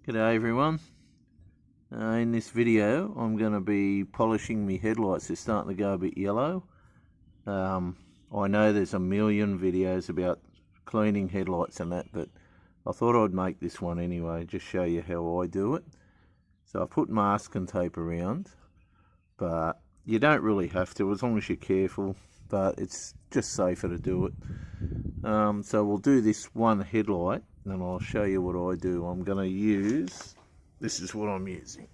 G'day everyone. In this video I'm going to be polishing my headlights. They're starting to go a bit yellow. I know there's a million videos about cleaning headlights and that, but I thought I'd make this one anyway, just show you how I do it. So I put masking tape around, but you don't really have to as long as you're careful, but it's just safer to do it. So we'll do this one headlight and I'll show you what I do. I'm going to use, this is what I'm using.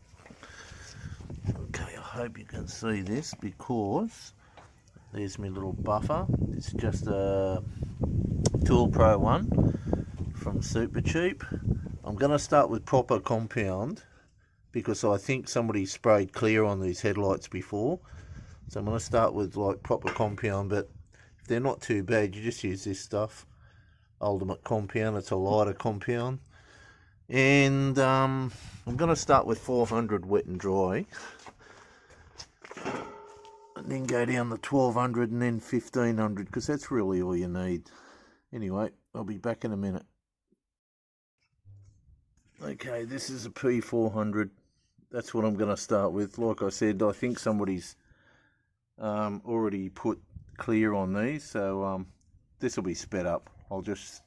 Okay, I hope you can see this because there's my little buffer. It's just a Tool Pro one from Super Cheap. I'm going to start with proper compound because I think somebody sprayed clear on these headlights before. So I'm going to start with like proper compound, but if they're not too bad, you just use this stuff. Ultimate Compound, it's a lighter compound. And I'm going to start with 400 wet and dry. And then go down to 1200 and then 1500 because that's really all you need. Anyway, I'll be back in a minute. Okay, this is a P400. That's what I'm going to start with. Like I said, I think somebody's already put clear on these, so this will be sped up. I'll just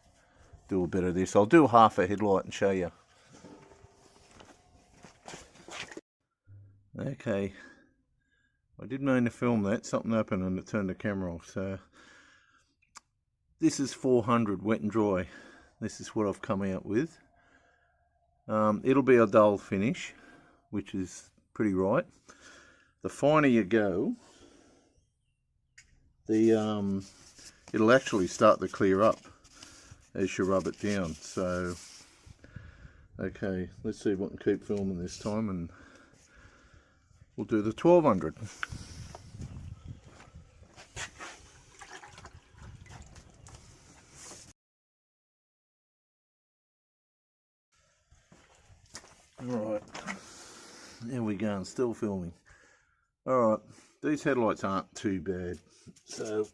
do a bit of this. I'll do half a headlight and show you. Okay, I did mean to film that. Something happened and it turned the camera off. So this is 400 wet and dry. This is what I've come out with. It'll be a dull finish, which is pretty right. The finer you go, it'll actually start to clear up as you rub it down. So okay, let's see if I can keep filming this time and we'll do the 1200. Alright, there we go, and still filming. Alright, these headlights aren't too bad, so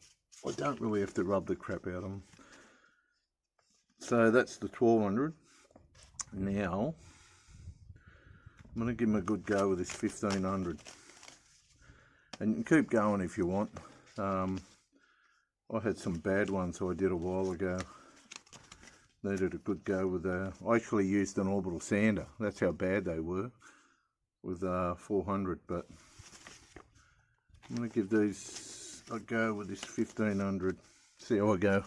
I don't really have to rub the crap out of them. So that's the 1200. Now I'm going to give them a good go with this 1500. And you can keep going if you want. I had some bad ones I did a while ago. Needed a good go with I actually used an orbital sander. That's how bad they were with 400. But I'm going to give these a go with this 1500. See how I go.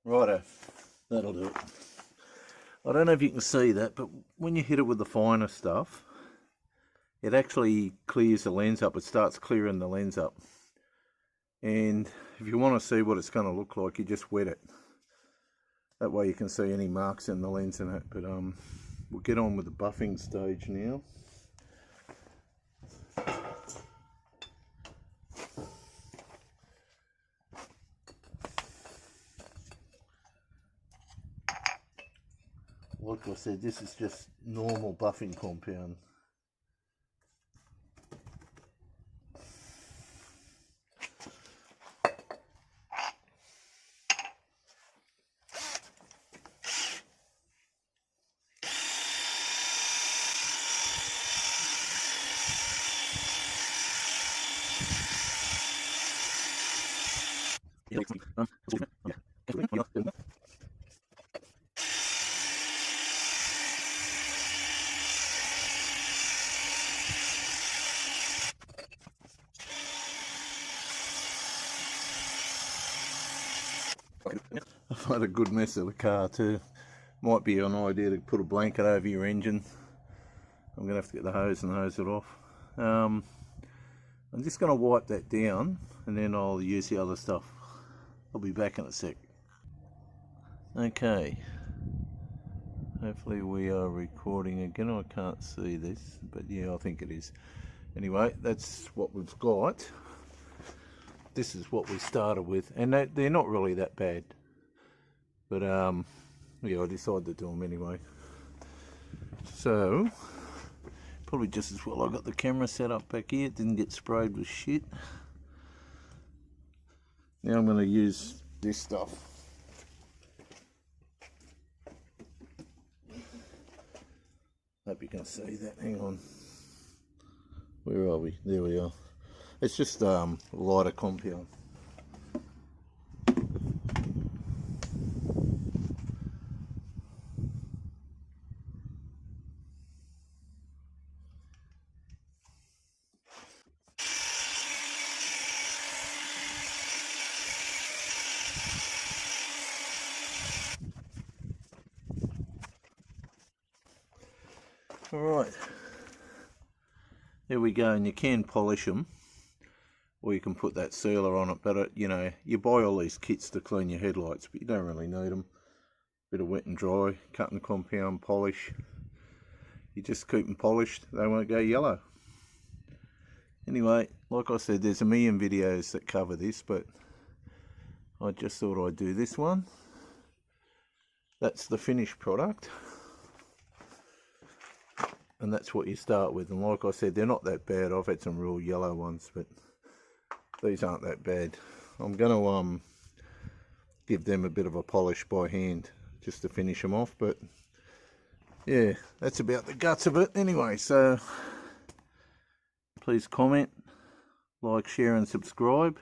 Righto, that'll do it. I don't know if you can see that, but when you hit it with the finer stuff, it actually clears the lens up. It starts clearing the lens up. And if you want to see what it's going to look like, you just wet it. That way you can see any marks in the lens and that. But we'll get on with the buffing stage now. Like I said, this is just normal buffing compound. I've had a good mess of the car too. Might be an idea to put a blanket over your engine. I'm going to have to get the hose and hose it off. I'm just going to wipe that down and then I'll use the other stuff. I'll be back in a sec. Okay. Hopefully we are recording again. I can't see this, but yeah, I think it is. Anyway, that's what we've got. This is what we started with, and they're not really that bad. But yeah, I decided to do them anyway. So probably just as well I got the camera set up back here. It didn't get sprayed with shit. Now I'm going to use this stuff. Hope you can see that. Hang on. Where are we? There we are. It's just lighter compound. Alright, there we go, and you can polish them, or you can put that sealer on it, but you know, you buy all these kits to clean your headlights, but you don't really need them. Bit of wet and dry, cutting compound, polish. You just keep them polished, they won't go yellow. Anyway, like I said, there's a million videos that cover this, but I just thought I'd do this one. That's the finished product. And that's what you start with, and like I said, they're not that bad. I've had some real yellow ones, but these aren't that bad. I'm going to give them a bit of a polish by hand just to finish them off, but yeah, that's about the guts of it anyway. So please comment, like, share and subscribe,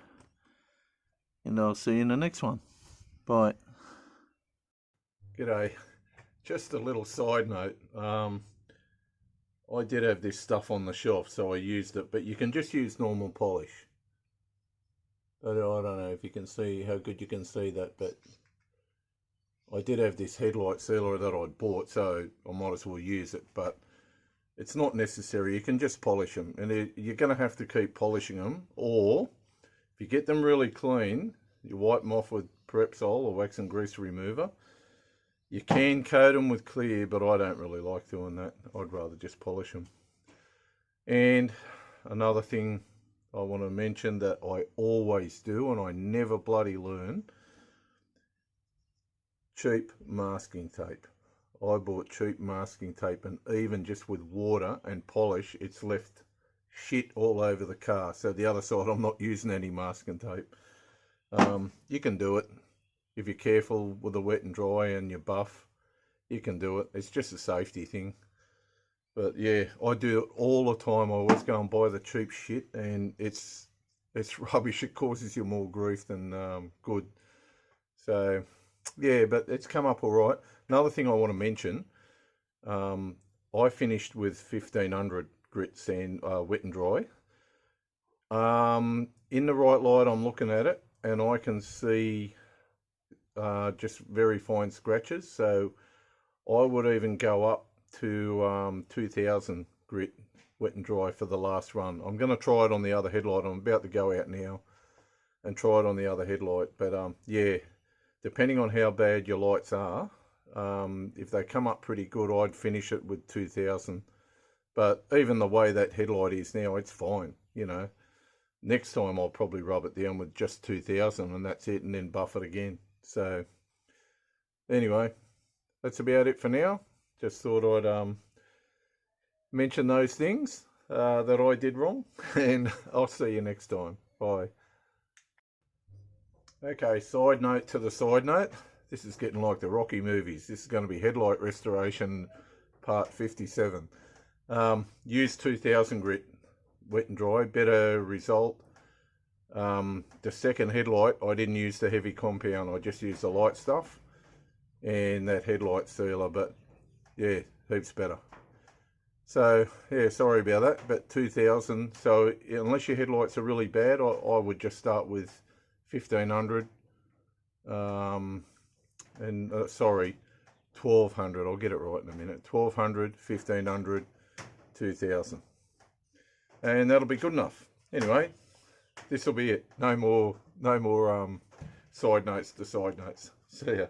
and I'll see you in the next one. Bye. G'day, just a little side note. I did have this stuff on the shelf, so I used it, but you can just use normal polish. But I don't know if you can see how good you can see that, but I did have this headlight sealer that I'd bought, so I might as well use it, but it's not necessary. You can just polish them, and you're going to have to keep polishing them, or if you get them really clean, you wipe them off with Prepsol or wax and grease remover. You can coat them with clear, but I don't really like doing that. I'd rather just polish them. And another thing I want to mention that I always do, and I never bloody learn, cheap masking tape. I bought cheap masking tape, and even just with water and polish, it's left shit all over the car. So the other side, I'm not using any masking tape. You can do it. If you're careful with the wet and dry and your buff, you can do it. It's just a safety thing. But yeah, I do it all the time. I always go and buy the cheap shit, and it's rubbish. It causes you more grief than good. So yeah, but it's come up all right. Another thing I want to mention, I finished with 1500 grit sand, wet and dry. In the right light, I'm looking at it, and I can see just very fine scratches, so I would even go up to 2000 grit wet and dry for the last run. I'm going to try it on the other headlight. I'm about to go out now and try it on the other headlight, but yeah, depending on how bad your lights are, if they come up pretty good, I'd finish it with 2000. But even the way that headlight is now, it's fine, you know. Next time I'll probably rub it down with just 2000 and that's it, and then buff it again. So anyway, that's about it for now. Just thought I'd mention those things that I did wrong, and I'll see you next time. Bye. Okay, side note to the side note. This is getting like the Rocky movies. This is going to be Headlight Restoration part 57. Use 2000 grit wet and dry, better result. The second headlight, I didn't use the heavy compound. I just used the light stuff and that headlight sealer, but yeah, heaps better. So yeah, sorry about that, but 2000. So unless your headlights are really bad, I would just start with 1500. Sorry, 1200. I'll get it right in a minute. 1200, 1500, 2000, and that'll be good enough. Anyway, this will be it. No more side notes to side notes. See ya.